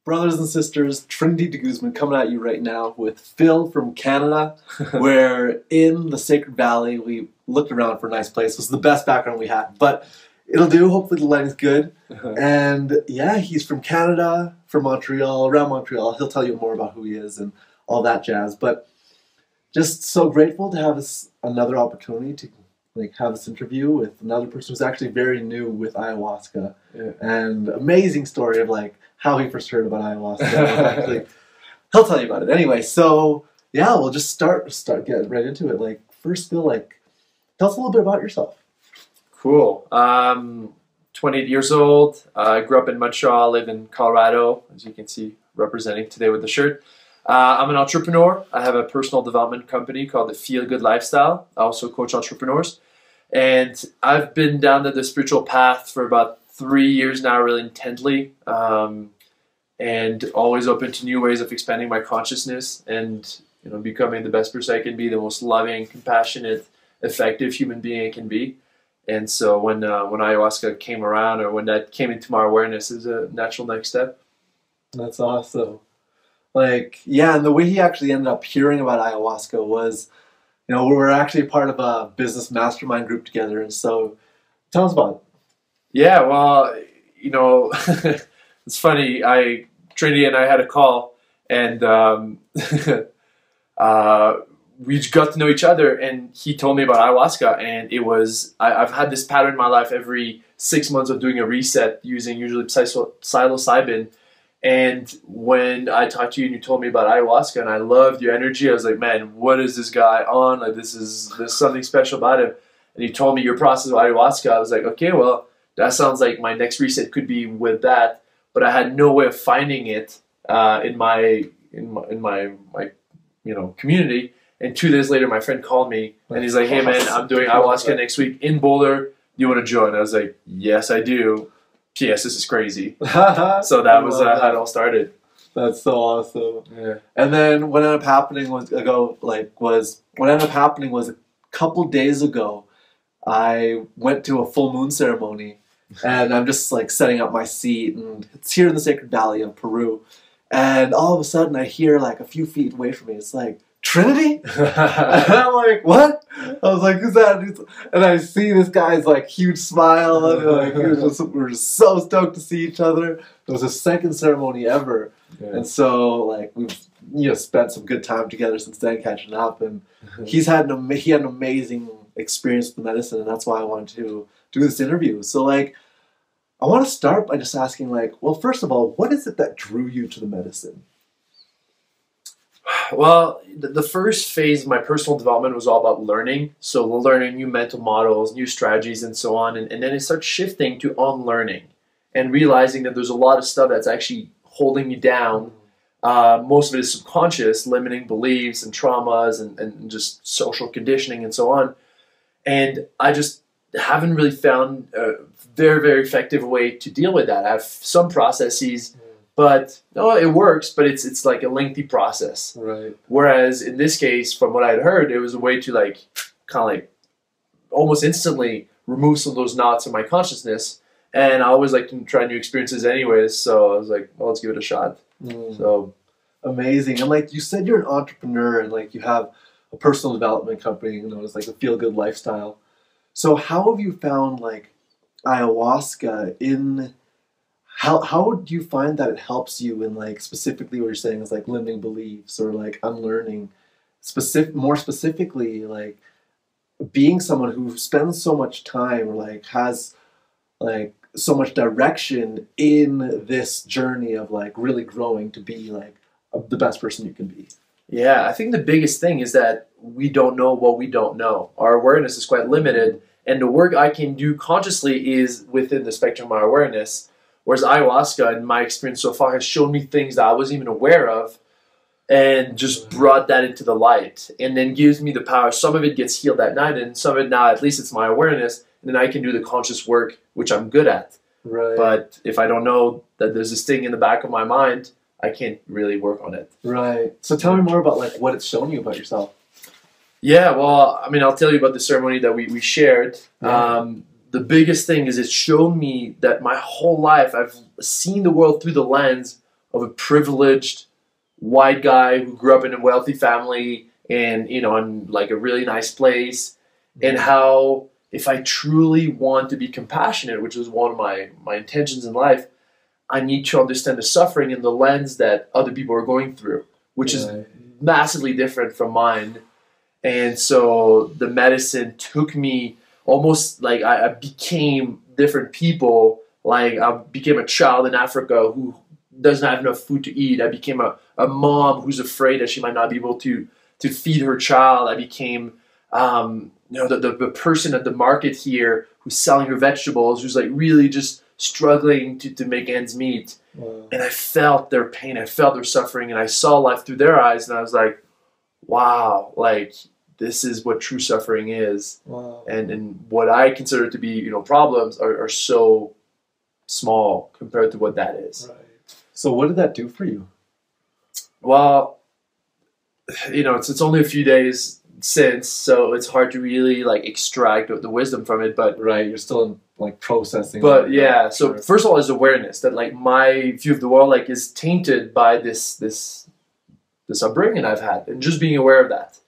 Brothers and sisters, Trinity to Guzman coming at you right now with Phil from Canada. We're in the Sacred Valley. We looked around for a nice place. It was the best background we had, but it'll do. Hopefully the lighting's good. And yeah, he's from Canada, from Montreal, around Montreal. He'll tell you more about who he is and all that jazz. But just so grateful to have another opportunity to have this interview with another person who's actually very new with ayahuasca. And amazing story of how he first heard about ayahuasca. He'll tell you about it anyway. So yeah, we'll just start getting right into it. First, Phil, tell us a little bit about yourself. Cool. 28 years old. I grew up in Montreal, live in Colorado, as you can see, representing today with the shirt. I'm an entrepreneur. I have a personal development company called the Feel Good Lifestyle. I also coach entrepreneurs. And I've been down the spiritual path for about 3 years now, really intently. And always open to new ways of expanding my consciousness and becoming the best person I can be, the most loving, compassionate, effective human being I can be. And so when ayahuasca came around, or when that came into my awareness, is a natural next step. That's awesome. Yeah, and the way he actually ended up hearing about ayahuasca was, we were actually part of a business mastermind group together. And so tell us about it. Yeah, well, it's funny. Trinity and I had a call, and we got to know each other. And he told me about ayahuasca, and it was I've had this pattern in my life every 6 months of doing a reset using usually psilocybin. And when I talked to you and you told me about ayahuasca, and I loved your energy, I was like, man, what is this guy on? There's something special about him. And you told me your process of ayahuasca. I was like, okay, well, that sounds like my next reset could be with that. But I had no way of finding it in my community. And 2 days later, my friend called me and he's like, hey man, I'm doing ayahuasca next week in Boulder. Do you want to join? I was like, yes, I do. P.S. This is crazy. So that was how it all started. That's so awesome. Yeah. And then what ended up happening was a couple days ago, I went to a full moon ceremony. And I'm just setting up my seat, and it's here in the Sacred Valley of Peru. And all of a sudden I hear a few feet away from me, it's like, Trinity? And I'm like, what? I was like, who's that? And I see this guy's huge smile, and we were just so stoked to see each other. It was the second ceremony ever. Yeah. And so we've spent some good time together since then, catching up. And he had an amazing experience with the medicine, and that's why I wanted to do this interview. So I want to start by just asking well, first of all, what is it that drew you to the medicine? Well, the first phase of my personal development was all about learning. So learning new mental models, new strategies, and so on. And then it starts shifting to unlearning and realizing that there's a lot of stuff that's actually holding me down. Most of it is subconscious, limiting beliefs and traumas and just social conditioning and so on. And I just haven't really found a very, very effective way to deal with that. I have some processes, but no, it works, but it's like a lengthy process. Right. Whereas in this case, from what I had heard, it was a way to almost instantly remove some of those knots in my consciousness. And I always like to try new experiences anyways, so I was like, well, let's give it a shot. So amazing. And you said, you're an entrepreneur, and you have a personal development company known as the Feel Good Lifestyle. So how have you found ayahuasca in how do you find that it helps you in specifically what you're saying is limiting beliefs or unlearning, more specifically being someone who spends so much time or has so much direction in this journey of really growing to be the best person you can be? Yeah, I think the biggest thing is that we don't know what we don't know. Our awareness is quite limited, and the work I can do consciously is within the spectrum of my awareness. Whereas ayahuasca, in my experience so far, has shown me things that I wasn't even aware of and just brought that into the light, and then gives me the power. Some of it gets healed that night, and some of it now, at least it's my awareness, and then I can do the conscious work, which I'm good at. Right. But if I don't know that there's this thing in the back of my mind, I can't really work on it. Right. So tell me more about what it's shown you about yourself. Yeah, well, I mean, I'll tell you about the ceremony that we shared. Yeah. The biggest thing is it's shown me that my whole life I've seen the world through the lens of a privileged white guy who grew up in a wealthy family and, you know, in like a really nice place, and how if I truly want to be compassionate, which was one of my intentions in life, I need to understand the suffering in the lens that other people are going through, which is massively different from mine. And so the medicine took me almost like I became different people. Like I became a child in Africa who doesn't have enough food to eat. I became a mom who's afraid that she might not be able to feed her child. I became the person at the market here who's selling her vegetables, who's like really just struggling to make ends meet. Wow. And I felt their pain, I felt their suffering, and I saw life through their eyes, and I was like, wow, like this is what true suffering is. Wow. And what I consider to be, you know, problems are so small compared to what that is. Right. So what did that do for you? Well, you know, it's only a few days since, so it's hard to really like extract the wisdom from it, but right, you're still in like processing. But yeah, so sure. First of all is awareness that like my view of the world like is tainted by this upbringing I've had, and just being aware of that.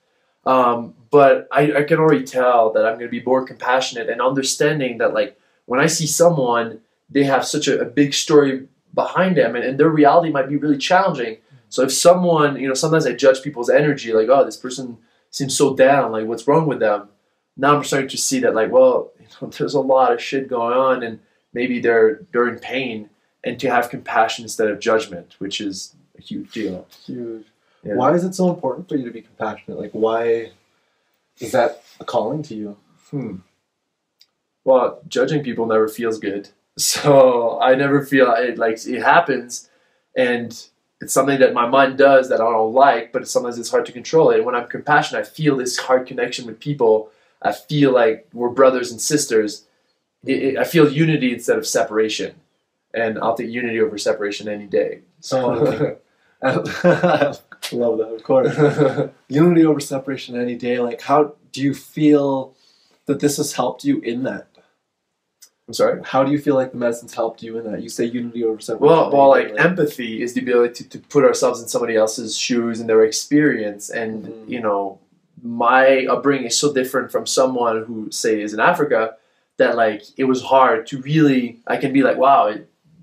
But I can already tell that I'm going to be more compassionate and understanding that like when I see someone, they have such a big story behind them, and their reality might be really challenging. So if someone, you know, sometimes I judge people's energy, like, oh, this person seems so down, like what's wrong with them? Now I'm starting to see that like, well, you know, there's a lot of shit going on, and maybe they're in pain, and to have compassion instead of judgment, which is a huge deal. Huge. Yeah. Why is it so important for you to be compassionate? Like, why is that a calling to you? Well, judging people never feels good. So I never feel it, like it happens, and it's something that my mind does that I don't like, but sometimes it's hard to control it. And when I'm compassionate, I feel this heart connection with people. I feel like we're brothers and sisters. I feel unity instead of separation, and I'll take unity over separation any day. So I love that, of course. Unity over separation any day. Like, how do you feel that this has helped you in that? I'm sorry? How do you feel like the medicine's helped you in that? You say unity over separation. Well, like empathy is the ability to put ourselves in somebody else's shoes and their experience. And, you know, my upbringing is so different from someone who, say, is in Africa, that, like, it was hard to really, I can be like, wow,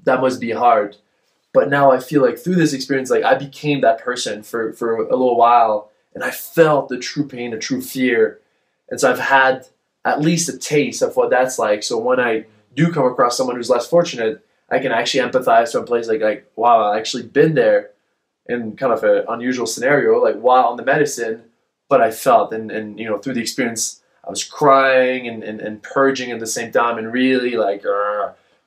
that must be hard. But now I feel like through this experience, like, I became that person for a little while, and I felt the true pain, the true fear. And so I've had at least a taste of what that's like. So when I do come across someone who's less fortunate, I can actually empathize from a place like, wow, I've actually been there in kind of an unusual scenario, like while on the medicine, but I felt, and you know, through the experience, I was crying and purging at the same time, and really like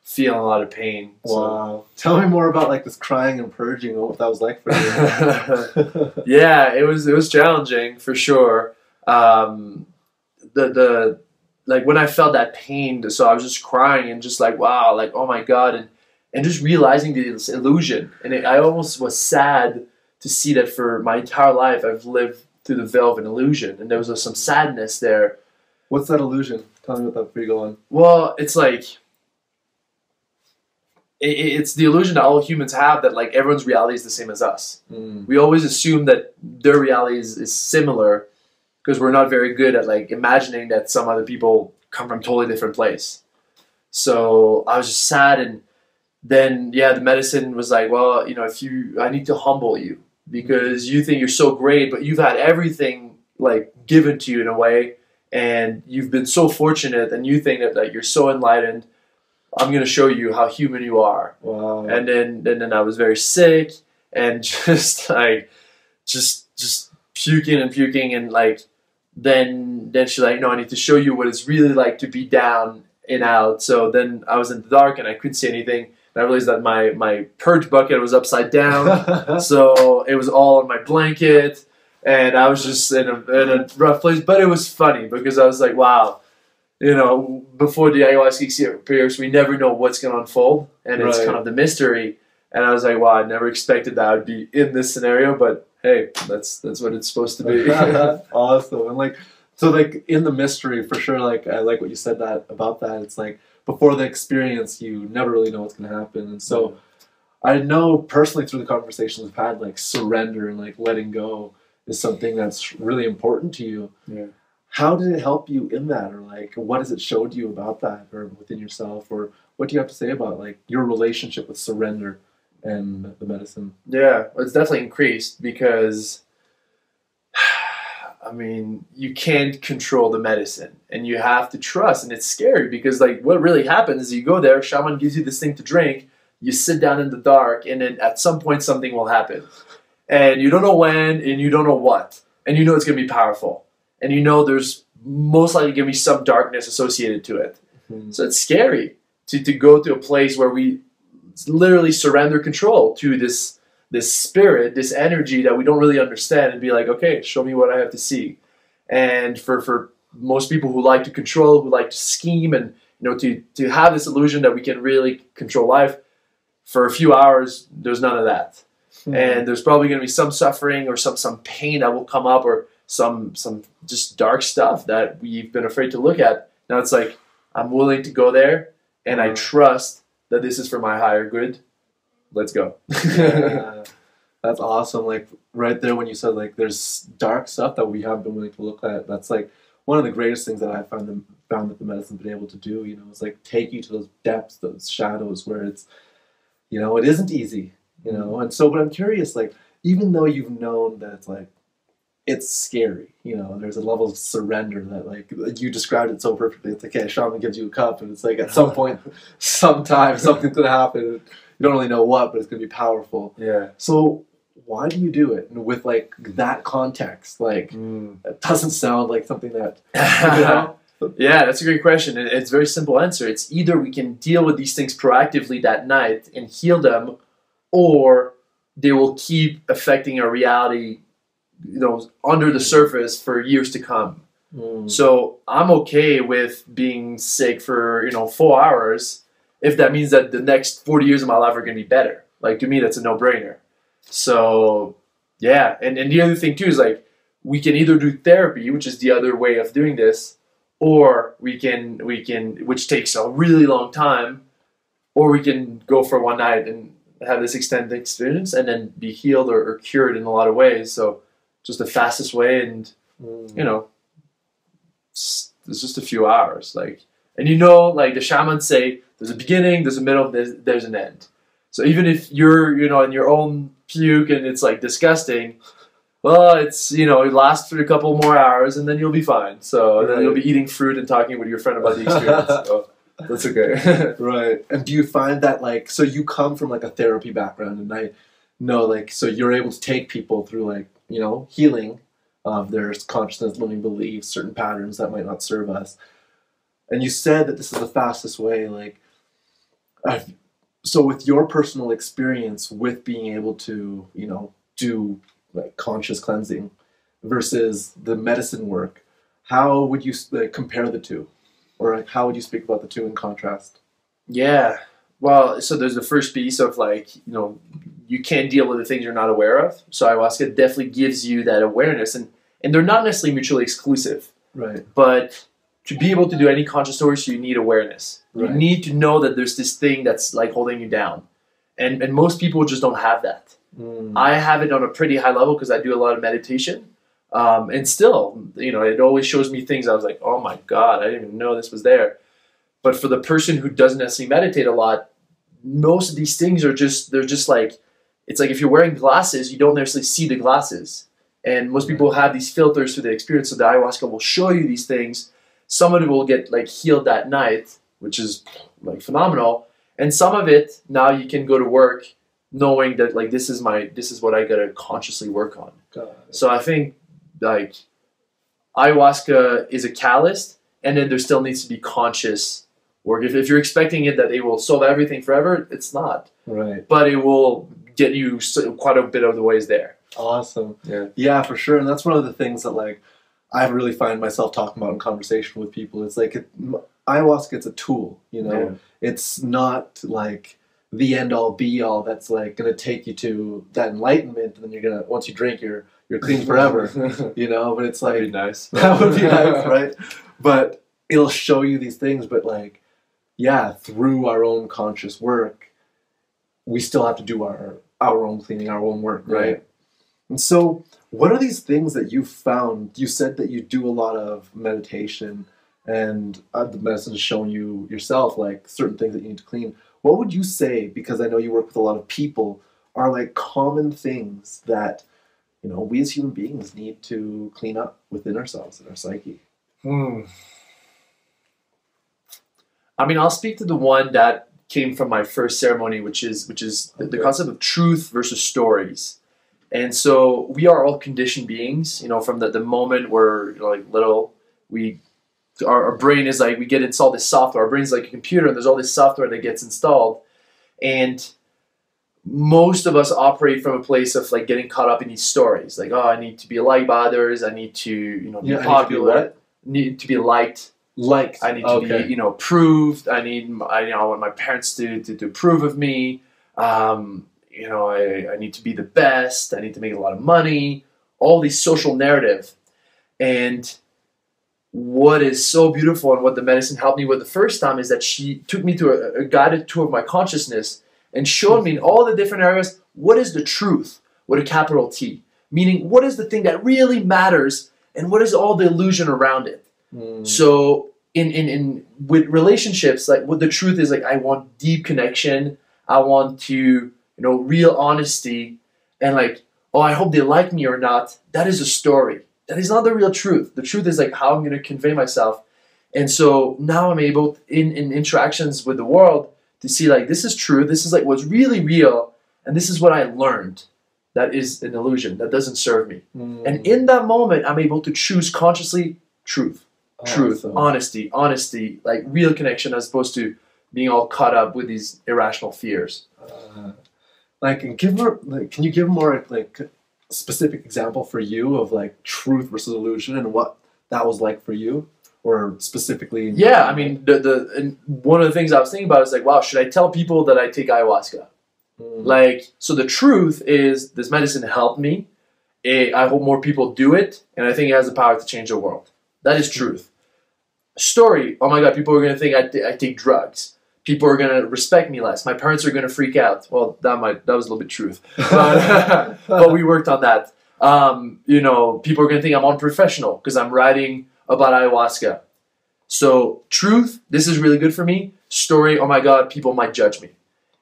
feeling a lot of pain. Wow. So, tell me more about like this crying and purging, what that was like for you. Yeah, it was challenging for sure. Like when I felt that pain, so I was just crying and just like, wow, like, oh my God, and just realizing this illusion. And I almost was sad to see that for my entire life I've lived through the veil of an illusion, and there was some sadness there. What's that illusion? Tell me about that before you go on. Well, it's like, it's the illusion that all humans have that like everyone's reality is the same as us. We always assume that their reality is similar, because we're not very good at like imagining that some other people come from a totally different place. So I was just sad, and then yeah, the medicine was like, well, you know, I need to humble you because you think you're so great, but you've had everything like given to you in a way, and you've been so fortunate, and you think that like you're so enlightened. I'm gonna show you how human you are. Wow. And then I was very sick, and just like just puking and like. Then she's like, no, I need to show you what it's really like to be down and out. So then I was in the dark and I couldn't see anything. And I realized that my purge bucket was upside down. So it was all on my blanket. And I was just in a rough place. But it was funny because I was like, wow, you know, before the ayahuasca experience, we never know what's going to unfold. And it's kind of the mystery. And I was like, wow, I never expected that I would be in this scenario. But hey, that's what it's supposed to be. Awesome. And like, so like in the mystery for sure, like I like what you said about that. It's like before the experience, you never really know what's going to happen. And so I know personally through the conversations we've had, like surrender and like letting go is something that's really important to you. Yeah. How did it help you in that, or like what has it showed you about that, or within yourself, or what do you have to say about like your relationship with surrender and the medicine? Yeah, it's definitely increased because, I mean, you can't control the medicine and you have to trust, and it's scary because like what really happens is you go there, shaman gives you this thing to drink, you sit down in the dark, and then at some point something will happen. And you don't know when, and you don't know what. And you know it's going to be powerful. And you know there's most likely going to be some darkness associated to it. Mm-hmm. So it's scary to go to a place where we literally surrender control to this spirit, this energy that we don't really understand, and be like, okay, show me what I have to see. And for most people who like to control, who like to scheme, and to have this illusion that we can really control life, for a few hours, there's none of that. Mm-hmm. And there's probably going to be some suffering or some pain that will come up, or some just dark stuff that we've been afraid to look at. Now it's like, I'm willing to go there, and I trust that this is for my higher good. Let's go. Yeah, that's awesome. Like right there when you said like there's dark stuff that we have been willing to look at, that's like one of the greatest things that I found that the medicine's been able to do, is like take you to those depths, those shadows where it's, it isn't easy, and so, but I'm curious, like, even though you've known that it's like, it's scary, there's a level of surrender that, like, you described it so perfectly. It's like, okay, a shaman gives you a cup, and it's like, at some point, sometime, something's going to happen. You don't really know what, but it's going to be powerful. Yeah. So why do you do it? And with, like, that context, like, it doesn't sound like something that, Yeah, that's a great question. And it's a very simple answer. It's either we can deal with these things proactively that night and heal them, or they will keep affecting our reality, under the surface for years to come. So I'm okay with being sick for, 4 hours if that means that the next 40 years of my life are going to be better. Like, to me, that's a no-brainer. So, yeah. And the other thing, too, is, like, we can either do therapy, which is the other way of doing this, or we can, which takes a really long time, or we can go for one night and have this extended experience and then be healed or cured in a lot of ways. So just the fastest way, and it's just a few hours. Like, and like the shamans say, there's a beginning, there's a middle, there's an end. So even if you're in your own puke and it's like disgusting, well, it's, it lasts for a couple more hours and then you'll be fine. So then you'll be eating fruit and talking with your friend about the experience. So that's okay. Right. And do you find that, like, so you come from like a therapy background, and I know, like, so you're able to take people through, like, healing of their consciousness, limiting beliefs, certain patterns that might not serve us. And you said that this is the fastest way, like, so with your personal experience with being able to, do like conscious cleansing versus the medicine work, how would you compare the two? Or like, how would you speak about the two in contrast? Yeah. Well, so there's the first piece of, like, you can't deal with the things you're not aware of. So ayahuasca definitely gives you that awareness, and they're not necessarily mutually exclusive. Right. But to be able to do any conscious source, you need awareness. Right. You need to know that there's this thing that's like holding you down. And most people just don't have that. I have it on a pretty high level because I do a lot of meditation. And still, it always shows me things I was like, oh my God, I didn't even know this was there. But for the person who doesn't necessarily meditate a lot, most of these things they're just like, it's like if you're wearing glasses, you don't necessarily see the glasses. And most people have these filters through the experience, so the ayahuasca will show you these things. Some of it will get like healed that night, which is like phenomenal. And some of it, now you can go to work knowing that, like, this is what I gotta consciously work on. So I think, like, ayahuasca is a catalyst, and then there still needs to be conscious work. If you're expecting it that it will solve everything forever, it's not. Right. But it will get you quite a bit of the ways there. Awesome. Yeah. Yeah, for sure. And that's one of the things that, like, I really find myself talking about in conversation with people. It's like ayahuasca, it's a tool, Yeah. It's not like the end all be all that's like going to take you to that enlightenment, and then you're going to, once you drink, you're clean forever, but it's like, That'd be nice. That would be nice, right? But it'll show you these things, but, like, yeah, through our own conscious work, we still have to do our own cleaning, our own work, right? And so, what are these things that you found? You said that you do a lot of meditation, and the medicine has shown you yourself like certain things that you need to clean. What would you say, because I know you work with a lot of people, are like common things that, you know, we as human beings need to clean up within ourselves and our psyche? I mean, I'll speak to the one that came from my first ceremony, which is the concept of truth versus stories. And so we are all conditioned beings, you know, from the moment we're, you know, like little, our brain is like, we get installed this software. Our brain is like a computer, and there's all this software that gets installed. And most of us operate from a place of like getting caught up in these stories. Like, oh, I need to be liked by others. I need to, you know, be popular. Need to be liked. I need to be, you know, approved. I want my parents to approve of me. You know, I need to be the best. I need to make a lot of money. All these social narrative. And what is so beautiful and what the medicine helped me with the first time is that she took me to a guided tour of my consciousness and showed me in all the different areas, what is the truth with a capital T? Meaning, what is the thing that really matters and what is all the illusion around it? So with relationships, like what the truth is, like I want deep connection. I want to, you know, real honesty, and like, oh, I hope they like me or not. That is a story. That is not the real truth. The truth is like how I'm going to convey myself. And so now I'm able in interactions with the world to see like, this is true. This is like what's really real. And this is what I learned. That is an illusion. That doesn't serve me. And in that moment, I'm able to choose consciously truth. Truth, honesty, like real connection, as opposed to being all caught up with these irrational fears. Can you give more like specific example for you of like truth versus illusion and what that was like for you, or specifically? I mean, and one of the things I was thinking about is like, wow, should I tell people that I take ayahuasca? Like, so the truth is this medicine helped me. I hope more people do it, and I think it has the power to change the world. That is truth. Story, oh my God, people are going to think I take drugs. People are going to respect me less. My parents are going to freak out. Well, that was a little bit truth. But we worked on that. You know, people are going to think I'm unprofessional because I'm writing about ayahuasca. So truth, this is really good for me. Story, oh my God, people might judge me.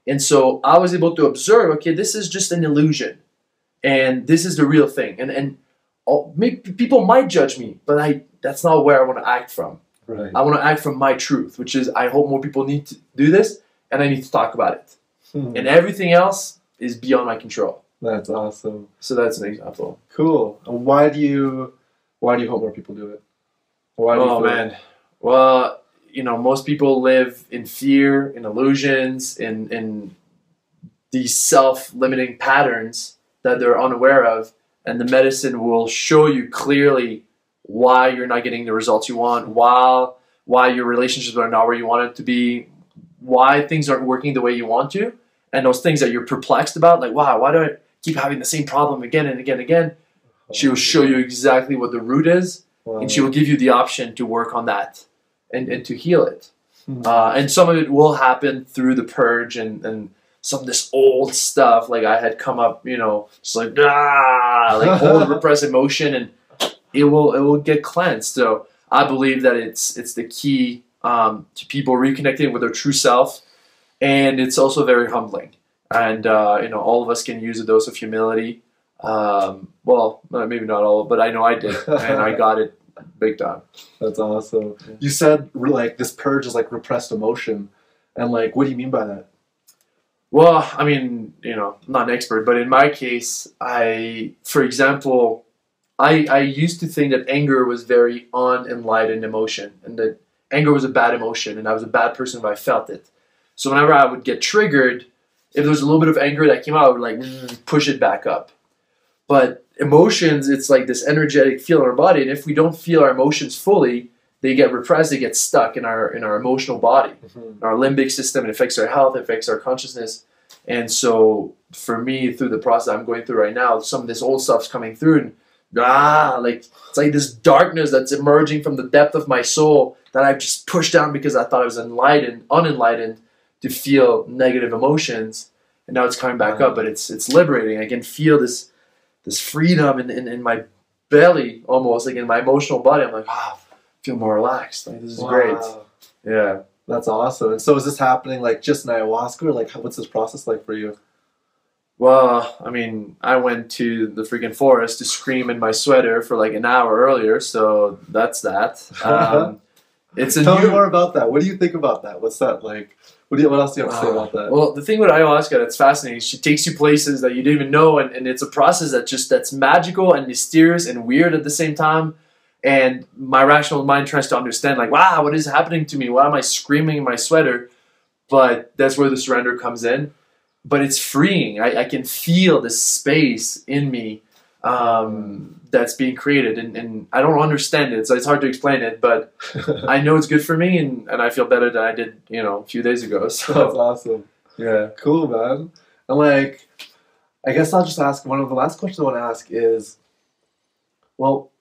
And so I was able to observe, okay, this is just an illusion. And this is the real thing. And maybe people might judge me, but that's not where I want to act from. Right. I want to act from my truth, which is I hope more people need to do this, and I need to talk about it. And everything else is beyond my control. That's awesome. So that's an example. Cool. And why do you hope more people do it? Man. Well, you know, most people live in fear, in illusions, in these self-limiting patterns that they're unaware of. And the medicine will show you clearly why you're not getting the results you want, why your relationships are not where you want it to be, why things aren't working the way you want to, and those things that you're perplexed about, like, wow, why do I keep having the same problem again and again and again? She will show you exactly what the root is, and she will give you the option to work on that and to heal it. And some of it will happen through the purge and some of this old stuff, like I had come up, you know, just like old repressed emotion, and it will get cleansed. So I believe that it's the key to people reconnecting with their true self, and it's also very humbling. And you know, all of us can use a dose of humility. Well, maybe not all, but I know I did, and I got it big time. That's awesome. You said like this purge is like repressed emotion, and like, what do you mean by that? Well, I mean, you know, I'm not an expert, but in my case, for example, I used to think that anger was very unenlightened emotion, and that anger was a bad emotion, and I was a bad person if I felt it. So whenever I would get triggered, if there was a little bit of anger that came out, I would like push it back up. But emotions, it's like this energetic feel in our body, and if we don't feel our emotions fully, they get repressed, they get stuck in our emotional body, in our limbic system. It affects our health, it affects our consciousness. And so for me, through the process I'm going through right now, some of this old stuff's coming through, and like it's like this darkness that's emerging from the depth of my soul that I've just pushed down because I thought I was unenlightened to feel negative emotions. and now it's coming back up, but it's liberating. I can feel this freedom in my belly, almost like in my emotional body. I'm like, I feel more relaxed. Like, this is great. Yeah. That's awesome. And so is this happening like just in ayahuasca, or like what's this process like for you? Well, I mean, I went to the freaking forest to scream in my sweater for like an hour earlier, so that's that. Tell me more about that. What do you think about that? What's that like? What else do you have to say about that? Well, the thing with ayahuasca that's fascinating is she takes you places that you didn't even know, and it's a process that's magical and mysterious and weird at the same time. And my rational mind tries to understand, like, wow, what is happening to me? Why am I screaming in my sweater? But that's where the surrender comes in. But it's freeing. I can feel this space in me that's being created. And I don't understand it, so it's hard to explain it. But I know it's good for me, and I feel better than I did, a few days ago. So that's awesome. Yeah. Cool, man. And like, I guess I'll just ask, one of the last questions I want to ask is, well,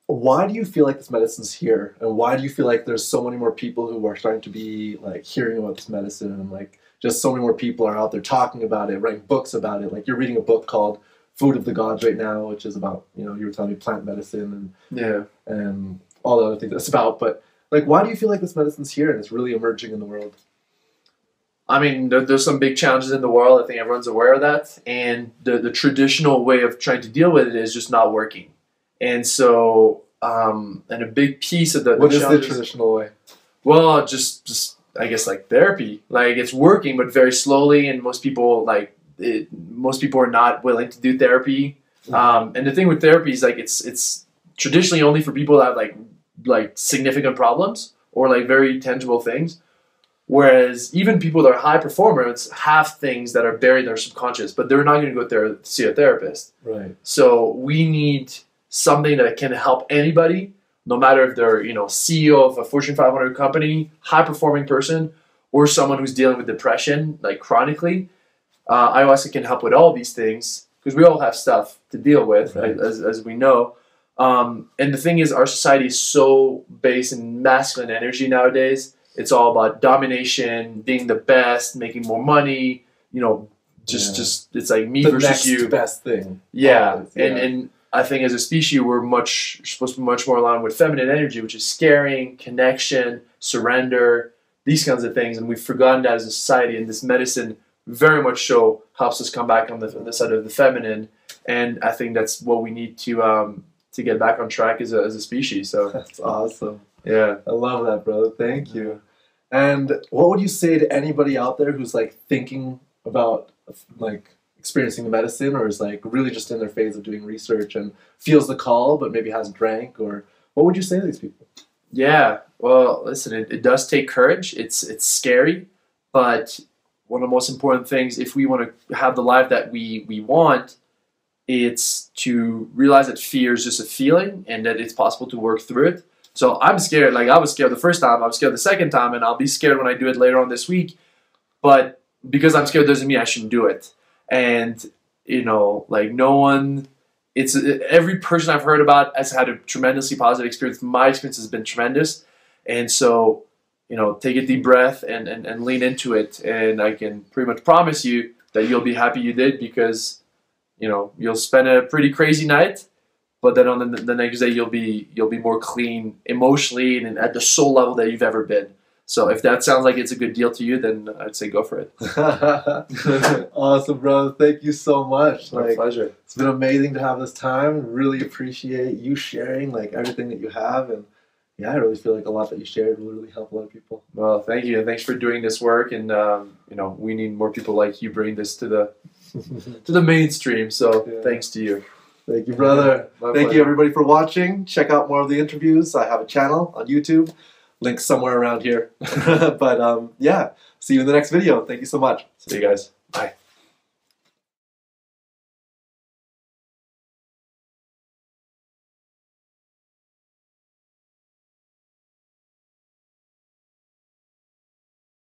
why do you feel like this medicine's here? And why do you feel like there's so many more people who are starting to be like hearing about this medicine, and like just so many more people are out there talking about it, writing books about it? Like, you're reading a book called Food of the Gods right now, which is about, you were telling me plant medicine and all the other things it's about. But like, why do you feel like this medicine's here and it's really emerging in the world? I mean, there's some big challenges in the world. I think everyone's aware of that. And the traditional way of trying to deal with it is just not working. And so, and a big piece of what is the traditional way? Well, just I guess like therapy. Like, it's working, but very slowly, and most people are not willing to do therapy. And the thing with therapy is like it's traditionally only for people that have like significant problems or like very tangible things. Whereas even people that are high performers have things that are buried in their subconscious, but they're not going to go there to see a therapist. Right. So we need something that can help anybody, no matter if they're, CEO of a Fortune 500 company, high-performing person, or someone who's dealing with depression, like chronically. Ayahuasca can help with all these things, because we all have stuff to deal with, right, as we know. And the thing is, our society is so based in masculine energy nowadays. It's all about domination, being the best, making more money, just it's like me versus you. The best thing. Yeah. And I think as a species, we're supposed to be much more aligned with feminine energy, which is caring, connection, surrender, these kinds of things. And we've forgotten that as a society, and this medicine very much so helps us come back on the side of the feminine. And I think that's what we need to get back on track as a species. So that's awesome. Yeah. I love that, brother. Thank you. And what would you say to anybody out there who's like thinking about like experiencing the medicine, or is like really just in their phase of doing research and feels the call but maybe hasn't drank? Or what would you say to these people? Yeah, well, listen, it does take courage. It's scary, but one of the most important things, if we want to have the life that we want, it's to realize that fear is just a feeling and that it's possible to work through it. So I'm scared. Like, I was scared the first time, I was scared the second time, and I'll be scared when I do it later on this week. But because I'm scared doesn't mean I shouldn't do it. And, like, no one, every person I've heard about has had a tremendously positive experience. My experience has been tremendous. And so, take a deep breath and lean into it. And I can pretty much promise you that you'll be happy you did, because, you'll spend a pretty crazy night, but then on the next day you'll be more clean emotionally and at the soul level that you've ever been. So if that sounds like it's a good deal to you, then I'd say go for it. Awesome, brother. Thank you so much. My pleasure. It's been amazing to have this time. Really appreciate you sharing like everything that you have. And yeah, I really feel like a lot that you shared will really help a lot of people. Well, thank you. And thanks for doing this work. And, we need more people like you bring this to the mainstream. So thanks to you. Thank you, brother. Thank you, everybody, for watching. Check out more of the interviews. I have a channel on YouTube. Link somewhere around here. But yeah, see you in the next video. Thank you so much. See you guys. Bye.